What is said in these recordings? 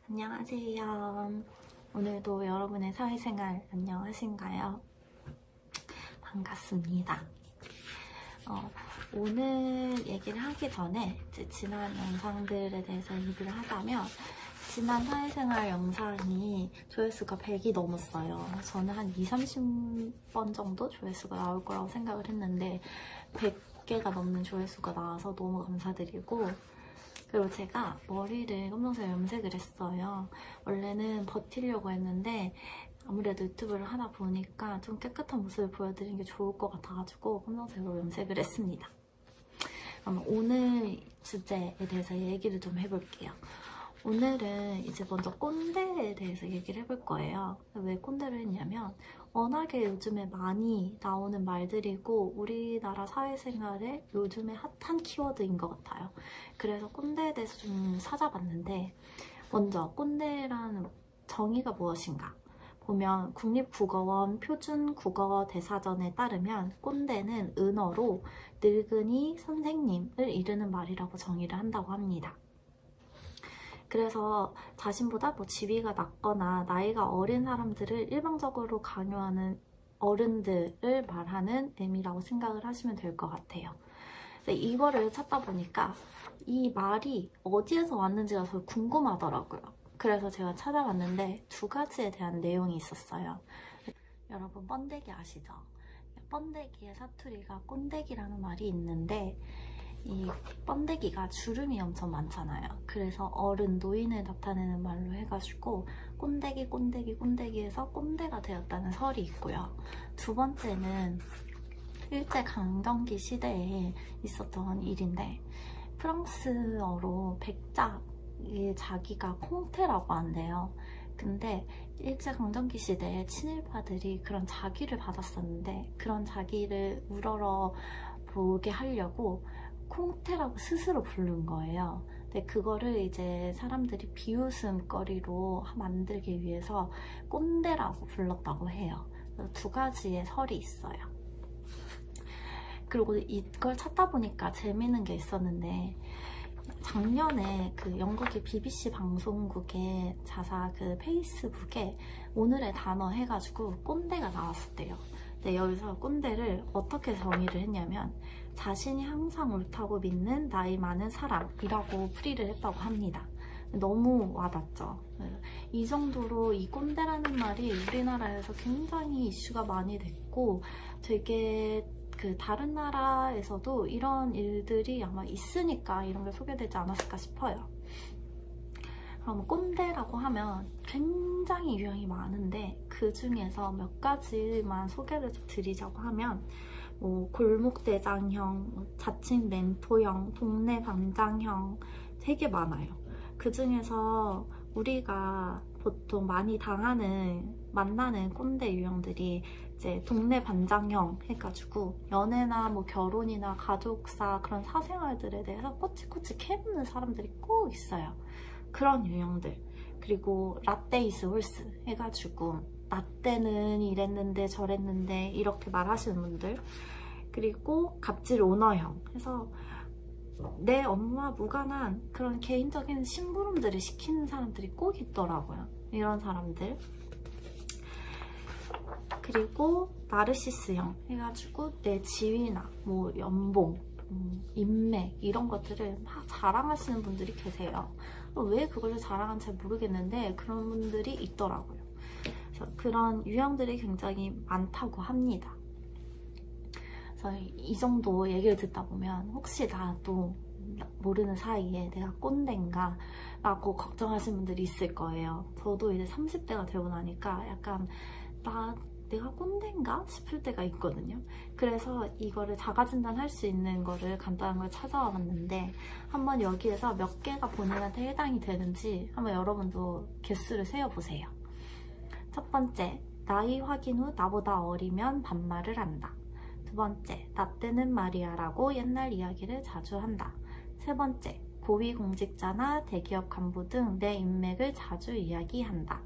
안녕하세요. 오늘도 여러분의 사회생활 안녕하신가요? 반갑습니다. 오늘 얘기를 하기 전에 지난 영상들에 대해서 얘기를 하자면 지난 사회생활 영상이 조회수가 100이 넘었어요. 저는 한 20-30번 정도 조회수가 나올 거라고 생각을 했는데 100개가 넘는 조회수가 나와서 너무 감사드리고, 그리고 제가 머리를 검정색 염색을 했어요. 원래는 버티려고 했는데 아무래도 유튜브를 하다 보니까 좀 깨끗한 모습을 보여드리는 게 좋을 것 같아가지고 검정색으로 염색을 했습니다. 그럼 오늘 주제에 대해서 얘기를 좀 해볼게요. 오늘은 이제 먼저 꼰대에 대해서 얘기를 해볼 거예요. 왜 꼰대를 했냐면 워낙에 요즘에 많이 나오는 말들이고 우리나라 사회생활에 요즘에 핫한 키워드인 것 같아요. 그래서 꼰대에 대해서 좀 찾아봤는데, 먼저 꼰대란 정의가 무엇인가? 보면 국립국어원 표준국어 대사전에 따르면 꼰대는 은어로 늙은이 선생님을 이르는 말이라고 정의를 한다고 합니다. 그래서 자신보다 지위가 낮거나 나이가 어린 사람들을 일방적으로 강요하는 어른들을 말하는 의미라고 생각을 하시면 될 것 같아요. 이거를 찾다 보니까 이 말이 어디에서 왔는지가 더 궁금하더라고요. 그래서 제가 찾아봤는데 두 가지에 대한 내용이 있었어요. 여러분 번데기 아시죠? 번데기의 사투리가 꼰대기라는 말이 있는데, 이 번데기가 주름이 엄청 많잖아요. 그래서 어른, 노인을 나타내는 말로 해가지고 꼰대기, 꼰대기, 꼰대기에서 꼰대가 되었다는 설이 있고요. 두 번째는 일제강점기 시대에 있었던 일인데, 프랑스어로 백작이 자기가 콩테라고 한대요. 근데 일제강점기 시대에 친일파들이 그런 자기를 받았었는데, 그런 자기를 우러러 보게 하려고 콩테라고 스스로 부른 거예요. 근데 그거를 이제 사람들이 비웃음거리로 만들기 위해서 꼰대라고 불렀다고 해요. 두 가지의 설이 있어요. 그리고 이걸 찾다 보니까 재밌는 게 있었는데, 작년에 그 영국의 BBC 방송국의 자사 그 페이스북에 오늘의 단어 해가지고 꼰대가 나왔었대요. 근데 여기서 꼰대를 어떻게 정의를 했냐면 자신이 항상 옳다고 믿는 나이 많은 사람이라고 풀이를 했다고 합니다. 너무 와닿죠. 이 정도로 이 꼰대라는 말이 우리나라에서 굉장히 이슈가 많이 됐고, 되게 다른 나라에서도 이런 일들이 아마 있으니까 이런 게 소개되지 않았을까 싶어요. 그럼 꼰대라고 하면 굉장히 유형이 많은데 그 중에서 몇 가지만 소개를 좀 드리자고 하면 골목대장형, 자칭 멘토형, 동네 반장형 되게 많아요. 그 중에서 우리가 보통 많이 만나는 꼰대 유형들이 이제 동네 반장형 해가지고 연애나 결혼이나 가족사 그런 사생활들에 대해서 꼬치꼬치 캐묻는 사람들이 꼭 있어요. 그런 유형들. 그리고 라떼 이즈 홀스 해가지고 나 때는 이랬는데 저랬는데 이렇게 말하시는 분들. 그리고 갑질 오너형 해서 내 업무와 무관한 그런 개인적인 심부름들을 시키는 사람들이 꼭 있더라고요. 이런 사람들. 그리고 나르시스형 해가지고 내 지위나 연봉, 인맥 이런 것들을 막 자랑하시는 분들이 계세요. 왜 그걸 자랑하는지 잘 모르겠는데 그런 분들이 있더라고요. 그래서 그런 유형들이 굉장히 많다고 합니다. 그래서 이 정도 얘기를 듣다 보면 혹시 나도 모르는 사이에 내가 꼰대인가 라고 걱정하시는 분들이 있을 거예요. 저도 이제 30대가 되고 나니까 약간 내가 꼰대인가 싶을 때가 있거든요. 그래서 이거를 자가진단할 수 있는 거를 간단한 걸 찾아와 봤는데, 한번 여기에서 몇 개가 본인한테 해당이 되는지 한번 여러분도 개수를 세어보세요. 첫 번째, 나이 확인 후 나보다 어리면 반말을 한다. 두 번째, 나 때는 말이야 라고 옛날 이야기를 자주 한다. 세 번째, 고위공직자나 대기업 간부 등 내 인맥을 자주 이야기한다.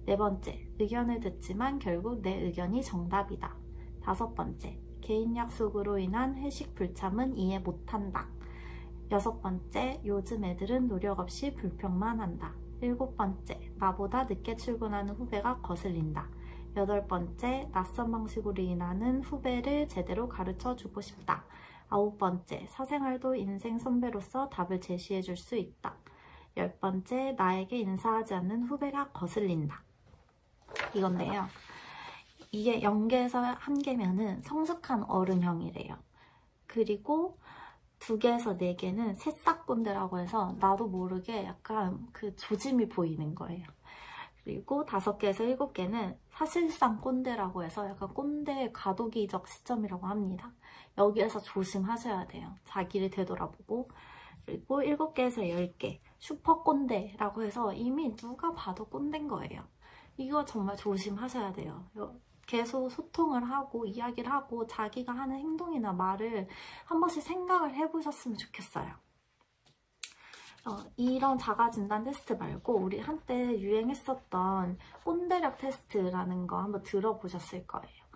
네 번째, 의견을 듣지만 결국 내 의견이 정답이다. 다섯 번째, 개인 약속으로 인한 회식 불참은 이해 못한다. 여섯 번째, 요즘 애들은 노력 없이 불평만 한다. 7번째, 나보다 늦게 출근하는 후배가 거슬린다. 8번째, 낯선 방식으로 일하는 후배를 제대로 가르쳐주고 싶다. 9번째, 사생활도 인생 선배로서 답을 제시해줄 수 있다. 10번째, 나에게 인사하지 않는 후배가 거슬린다. 이건데요. 이게 0개에서 1개면은 성숙한 어른형이래요. 그리고 2개에서 4개는 새싹꼰대라고 해서 나도 모르게 약간 그 조짐이 보이는 거예요. 그리고 5개에서 7개는 사실상 꼰대라고 해서 약간 꼰대의 과도기적 시점이라고 합니다. 여기에서 조심하셔야 돼요. 자기를 되돌아보고. 그리고 7개에서 10개, 슈퍼 꼰대라고 해서 이미 누가 봐도 꼰대인 거예요. 이거 정말 조심하셔야 돼요. 계속 소통을 하고 이야기를 하고 자기가 하는 행동이나 말을 한 번씩 생각을 해보셨으면 좋겠어요. 이런 자가진단 테스트 말고 우리 한때 유행했었던 꼰대력 테스트라는 거 한번 들어보셨을 거예요.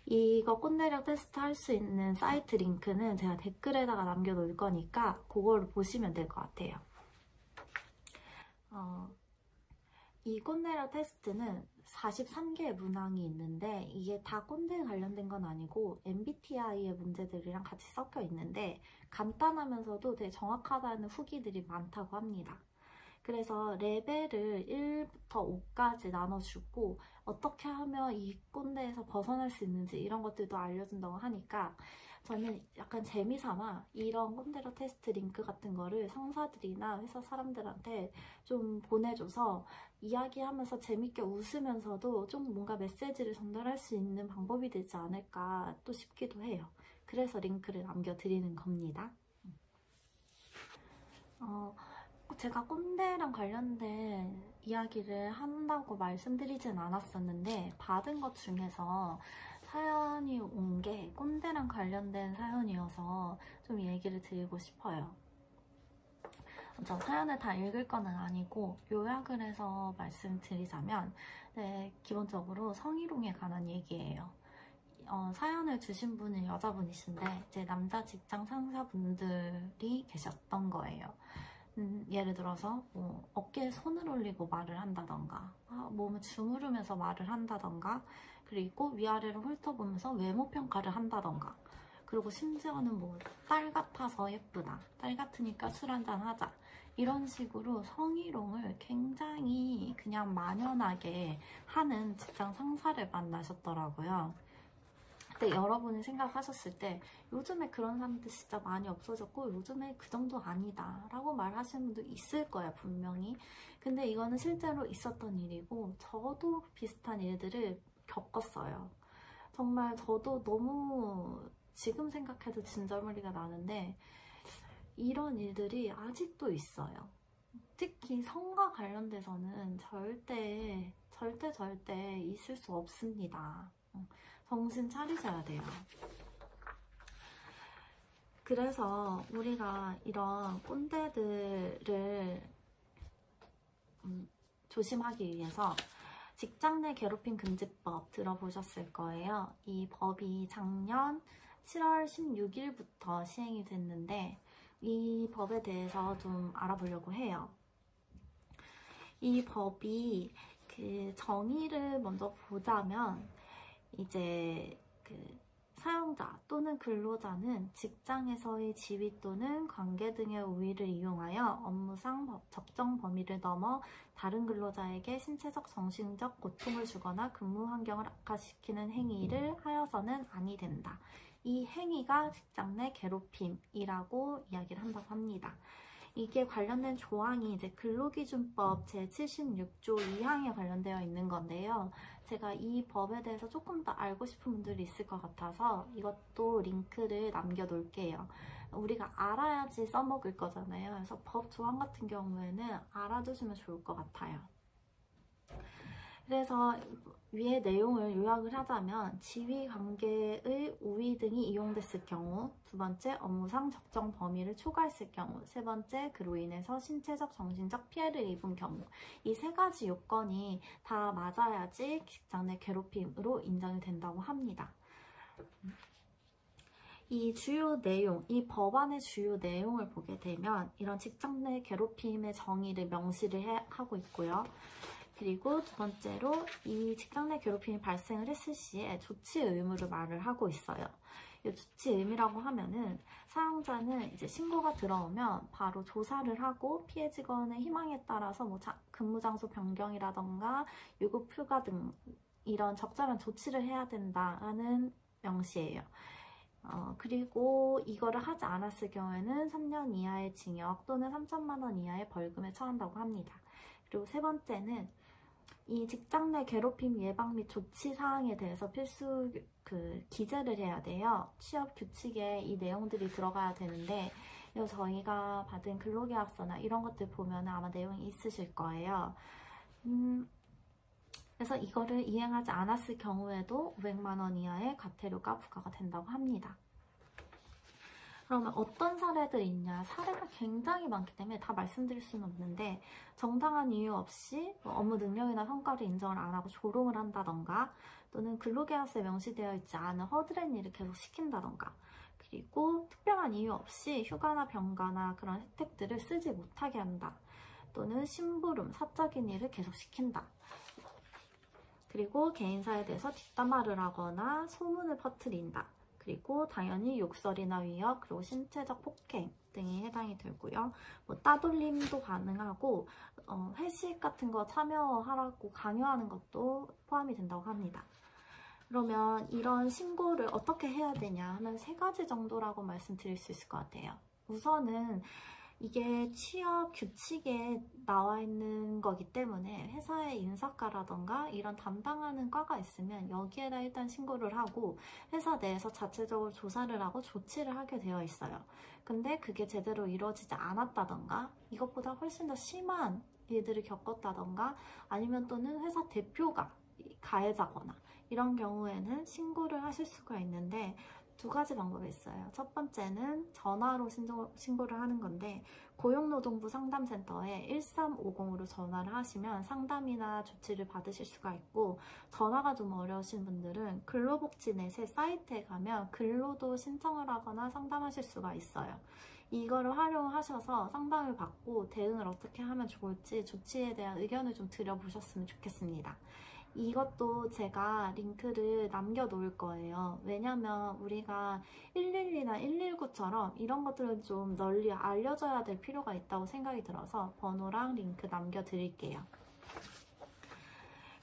이거 꼰대력 테스트 할 수 있는 사이트 링크는 제가 댓글에다가 남겨놓을 거니까 그걸 보시면 될 것 같아요. 이 꼰대력 테스트는 43개의 문항이 있는데 이게 다 꼰대에 관련된 건 아니고 MBTI의 문제들이랑 같이 섞여 있는데 간단하면서도 되게 정확하다는 후기들이 많다고 합니다. 그래서 레벨을 1부터 5까지 나눠주고 어떻게 하면 이 꼰대에서 벗어날 수 있는지 이런 것들도 알려준다고 하니까 저는 약간 재미삼아 이런 꼰대력 테스트 링크 같은 거를 상사들이나 회사 사람들한테 좀 보내줘서 이야기하면서 재밌게 웃으면서도 좀 뭔가 메시지를 전달할 수 있는 방법이 되지 않을까 또 싶기도 해요. 그래서 링크를 남겨드리는 겁니다. 제가 꼰대랑 관련된 이야기를 한다고 말씀드리진 않았었는데 받은 것 중에서 사연이 온 게 꼰대랑 관련된 사연이어서 좀 얘기를 드리고 싶어요. 저 사연을 다 읽을 건 아니고 요약을 해서 말씀드리자면 기본적으로 성희롱에 관한 얘기예요. 사연을 주신 분은 여자분이신데 제 남자 직장 상사분들이 계셨던 거예요. 예를 들어서 어깨에 손을 올리고 말을 한다던가 몸을 주무르면서 말을 한다던가 그리고 위아래로 훑어보면서 외모 평가를 한다던가 그리고 심지어는 딸 같아서 예쁘다, 딸 같으니까 술 한잔 하자 이런 식으로 성희롱을 굉장히 그냥 만연하게 하는 직장 상사를 만나셨더라고요. 근데 여러분이 생각하셨을 때 요즘에 그런 사람들 진짜 많이 없어졌고 요즘에 그 정도 아니다 라고 말하시는 분도 있을 거예요, 분명히. 근데 이거는 실제로 있었던 일이고 저도 비슷한 일들을 겪었어요. 정말 저도 너무 지금 생각해도 진절머리가 나는데 이런 일들이 아직도 있어요. 특히 성과 관련돼서는 절대 있을 수 없습니다. 정신 차리셔야 돼요. 그래서 우리가 이런 꼰대들을 조심하기 위해서 직장 내 괴롭힘 금지법 들어보셨을 거예요. 이 법이 작년 7월 16일부터 시행이 됐는데 이 법에 대해서 좀 알아보려고 해요. 이 법이 그 정의를 먼저 보자면 이제 그 사용자 또는 근로자는 직장에서의 지위 또는 관계 등의 우위를 이용하여 업무상 적정 범위를 넘어 다른 근로자에게 신체적, 정신적 고통을 주거나 근무 환경을 악화시키는 행위를 하여서는 아니 된다. 이 행위가 직장 내 괴롭힘이라고 이야기를 한다고 합니다. 이게 관련된 조항이 이제 근로기준법 제76조 2항에 관련되어 있는 건데요. 제가 이 법에 대해서 조금 더 알고 싶은 분들이 있을 것 같아서 이것도 링크를 남겨놓을게요. 우리가 알아야지 써먹을 거잖아요. 그래서 법 조항 같은 경우에는 알아두시면 좋을 것 같아요. 그래서 위의 내용을 요약을 하자면 지위관계의 우위 등이 이용됐을 경우, 2번째 업무상 적정 범위를 초과했을 경우, 3번째 그로 인해서 신체적, 정신적 피해를 입은 경우 이 3가지 요건이 다 맞아야지 직장 내 괴롭힘으로 인정이 된다고 합니다. 이 주요 내용, 이 법안의 주요 내용을 보게 되면 이런 직장 내 괴롭힘의 정의를 명시를 하고 있고요. 그리고 두 번째로 이 직장 내 괴롭힘이 발생을 했을 시에 조치 의무를 말을 하고 있어요. 이 조치 의무라고 하면은 사용자는 이제 신고가 들어오면 바로 조사를 하고 피해 직원의 희망에 따라서 뭐 근무 장소 변경이라던가 유급 휴가 등 이런 적절한 조치를 해야 된다라는 명시예요. 그리고 이거를 하지 않았을 경우에는 3년 이하의 징역 또는 3천만 원 이하의 벌금에 처한다고 합니다. 그리고 세 번째는 이 직장 내 괴롭힘 예방 및 조치 사항에 대해서 필수 기재를 해야 돼요. 취업 규칙에 이 내용들이 들어가야 되는데 이거 저희가 받은 근로계약서나 이런 것들 보면 아마 내용이 있으실 거예요. 그래서 이거를 이행하지 않았을 경우에도 500만 원 이하의 과태료가 부과가 된다고 합니다. 그러면 어떤 사례들이 있냐? 사례가 굉장히 많기 때문에 다 말씀드릴 수는 없는데 정당한 이유 없이 업무 능력이나 성과를 인정을 안 하고 조롱을 한다던가 또는 근로계약서에 명시되어 있지 않은 허드렛 일을 계속 시킨다던가 그리고 특별한 이유 없이 휴가나 병가나 그런 혜택들을 쓰지 못하게 한다 또는 심부름, 사적인 일을 계속 시킨다 그리고 개인사에 대해서 뒷담화를 하거나 소문을 퍼뜨린다 그리고 당연히 욕설이나 위협, 그리고 신체적 폭행 등이 해당이 되고요. 뭐 따돌림도 가능하고 회식 같은 거 참여하라고 강요하는 것도 포함이 된다고 합니다. 그러면 이런 신고를 어떻게 해야 되냐 하면 세 가지 정도라고 말씀드릴 수 있을 것 같아요. 우선은 이게 취업 규칙에 나와 있는 거기 때문에 회사의 인사과라던가 이런 담당하는 과가 있으면 여기에다 일단 신고를 하고 회사 내에서 자체적으로 조사를 하고 조치를 하게 되어 있어요. 근데 그게 제대로 이루어지지 않았다던가 이것보다 훨씬 더 심한 일들을 겪었다던가 아니면 또는 회사 대표가 가해자거나 이런 경우에는 신고를 하실 수가 있는데 두 가지 방법이 있어요. 첫 번째는 전화로 신고를 하는 건데 고용노동부 상담센터에 1350으로 전화를 하시면 상담이나 조치를 받으실 수가 있고 전화가 좀 어려우신 분들은 근로복지넷의 사이트에 가면 글로도 신청을 하거나 상담하실 수가 있어요. 이거를 활용하셔서 상담을 받고 대응을 어떻게 하면 좋을지 조치에 대한 의견을 좀 드려보셨으면 좋겠습니다. 이것도 제가 링크를 남겨놓을 거예요. 왜냐면 우리가 112나 119처럼 이런 것들은 좀 널리 알려져야 될 필요가 있다고 생각이 들어서 번호랑 링크 남겨드릴게요.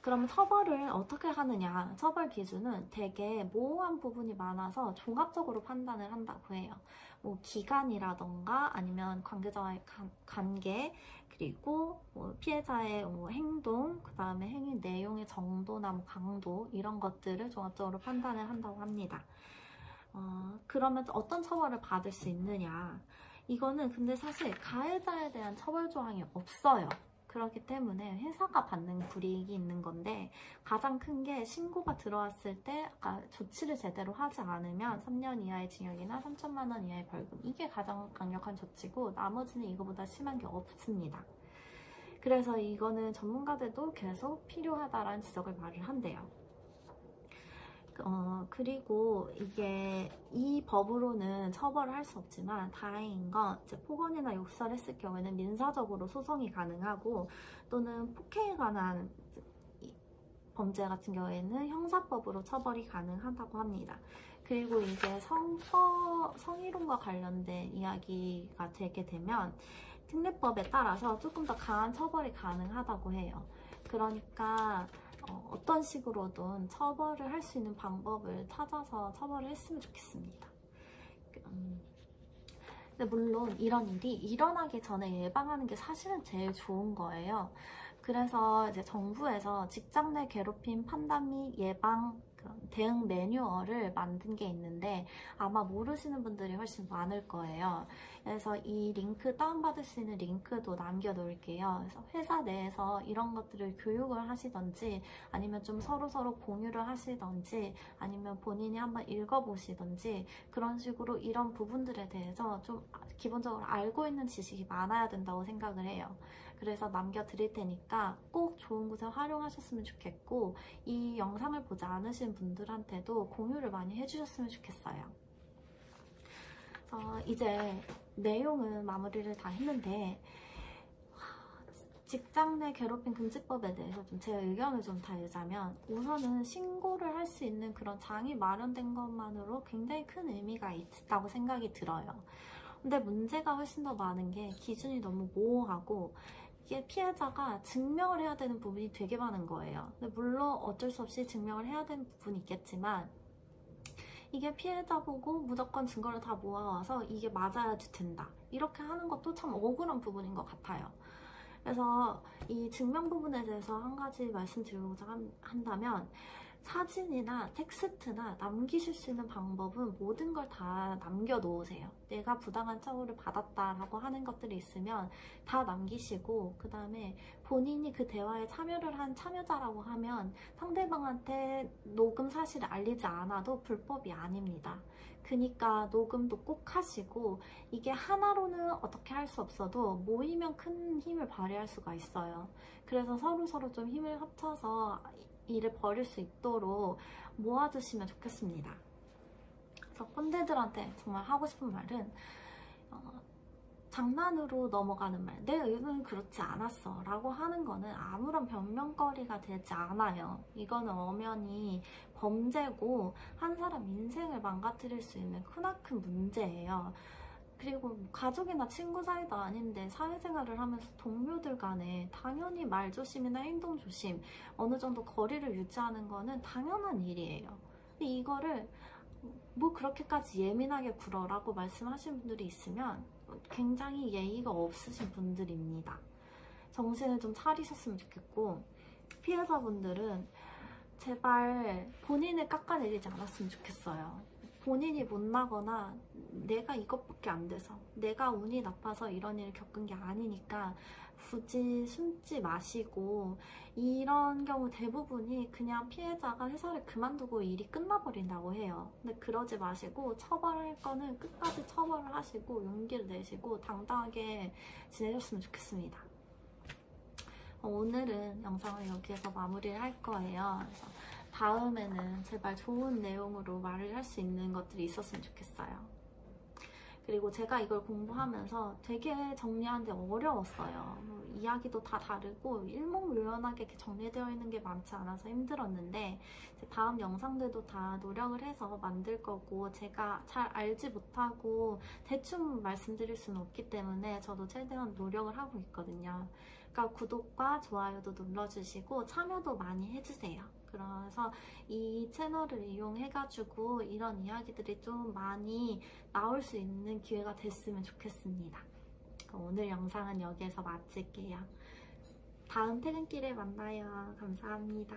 그러면 처벌을 어떻게 하느냐? 처벌 기준은 되게 모호한 부분이 많아서 종합적으로 판단을 한다고 해요. 뭐 기간이라던가 아니면 관계자와의 관계 그리고 뭐 피해자의 뭐 행동 그 다음에 행위 내용의 정도나 뭐 강도 이런 것들을 종합적으로 판단을 한다고 합니다. 그러면 어떤 처벌을 받을 수 있느냐? 이거는 근데 사실 가해자에 대한 처벌 조항이 없어요. 그렇기 때문에 회사가 받는 불이익이 있는 건데 가장 큰 게 신고가 들어왔을 때 아까 조치를 제대로 하지 않으면 3년 이하의 징역이나 3천만 원 이하의 벌금 이게 가장 강력한 조치고 나머지는 이거보다 심한 게 없습니다. 그래서 이거는 전문가들도 계속 필요하다라는 지적을 말을 한대요. 그리고 이게 이 법으로는 처벌을 할 수 없지만 다행인 건 이제 폭언이나 욕설을 했을 경우에는 민사적으로 소송이 가능하고 또는 폭행에 관한 범죄 같은 경우에는 형사법으로 처벌이 가능하다고 합니다. 그리고 이게 성희롱과 관련된 이야기가 되게 되면 특례법에 따라서 조금 더 강한 처벌이 가능하다고 해요. 그러니까 어떤 식으로든 처벌을 할 수 있는 방법을 찾아서 처벌을 했으면 좋겠습니다. 근데 물론 이런 일이 일어나기 전에 예방하는 게 사실은 제일 좋은 거예요. 그래서 이제 정부에서 직장 내 괴롭힘 판단 및 예방 대응 매뉴얼을 만든 게 있는데 아마 모르시는 분들이 훨씬 많을 거예요. 그래서 이 링크 다운받을 수 있는 링크도 남겨놓을게요. 그래서 회사 내에서 이런 것들을 교육을 하시던지 아니면 좀 서로 공유를 하시던지 아니면 본인이 한번 읽어보시던지 그런 식으로 이런 부분들에 대해서 좀 기본적으로 알고 있는 지식이 많아야 된다고 생각을 해요. 그래서 남겨드릴 테니까 꼭 좋은 곳에 활용하셨으면 좋겠고 이 영상을 보지 않으신 분들한테도 공유를 많이 해주셨으면 좋겠어요. 이제 내용은 마무리를 다 했는데 직장 내 괴롭힘 금지법에 대해서 좀 제 의견을 좀 달자면 우선은 신고를 할 수 있는 그런 장이 마련된 것만으로 굉장히 큰 의미가 있다고 생각이 들어요. 근데 문제가 훨씬 더 많은 게 기준이 너무 모호하고 이게 피해자가 증명을 해야 되는 부분이 되게 많은 거예요. 근데 물론 어쩔 수 없이 증명을 해야 되는 부분이 있겠지만 이게 피해자 보고 무조건 증거를 다 모아와서 이게 맞아야지 된다. 이렇게 하는 것도 참 억울한 부분인 것 같아요. 그래서 이 증명 부분에 대해서 한 가지 말씀드리고자 한다면 사진이나 텍스트나 남기실 수 있는 방법은 모든 걸 다 남겨놓으세요. 내가 부당한 처우를 받았다라고 하는 것들이 있으면 다 남기시고 그 다음에 본인이 그 대화에 참여를 한 참여자라고 하면 상대방한테 녹음 사실을 알리지 않아도 불법이 아닙니다. 그러니까 녹음도 꼭 하시고 이게 하나로는 어떻게 할 수 없어도 모이면 큰 힘을 발휘할 수가 있어요. 그래서 서로 좀 힘을 합쳐서 일을 벌일 수 있도록 모아주시면 좋겠습니다. 그래서 꼰대들한테 정말 하고 싶은 말은 장난으로 넘어가는 말, 내 의도는 그렇지 않았어 라고 하는 거는 아무런 변명거리가 되지 않아요. 이거는 엄연히 범죄고 한 사람 인생을 망가뜨릴 수 있는 크나큰 문제예요. 그리고 가족이나 친구 사이도 아닌데 사회생활을 하면서 동료들 간에 당연히 말조심이나 행동조심 어느 정도 거리를 유지하는 거는 당연한 일이에요. 근데 이거를 뭐 그렇게까지 예민하게 굴어라고 말씀하신 분들이 있으면 굉장히 예의가 없으신 분들입니다. 정신을 좀 차리셨으면 좋겠고 피해자분들은 제발 본인을 깎아내리지 않았으면 좋겠어요. 본인이 못나거나 내가 이것밖에 안 돼서 내가 운이 나빠서 이런 일을 겪은 게 아니니까 굳이 숨지 마시고 이런 경우 대부분이 그냥 피해자가 회사를 그만두고 일이 끝나버린다고 해요. 근데 그러지 마시고 처벌할 거는 끝까지 처벌을 하시고 용기를 내시고 당당하게 지내셨으면 좋겠습니다. 오늘은 영상을 여기에서 마무리를 할 거예요. 그래서 다음에는 제발 좋은 내용으로 말을 할 수 있는 것들이 있었으면 좋겠어요. 그리고 제가 이걸 공부하면서 되게 정리하는데 어려웠어요. 이야기도 다 다르고 일목요연하게 이렇게 정리되어 있는 게 많지 않아서 힘들었는데 다음 영상들도 다 노력을 해서 만들 거고 제가 잘 알지 못하고 대충 말씀드릴 수는 없기 때문에 저도 최대한 노력을 하고 있거든요. 그러니까 구독과 좋아요도 눌러주시고 참여도 많이 해주세요. 그래서 이 채널을 이용해가지고 이런 이야기들이 좀 많이 나올 수 있는 기회가 됐으면 좋겠습니다. 오늘 영상은 여기에서 마칠게요. 다음 퇴근길에 만나요. 감사합니다.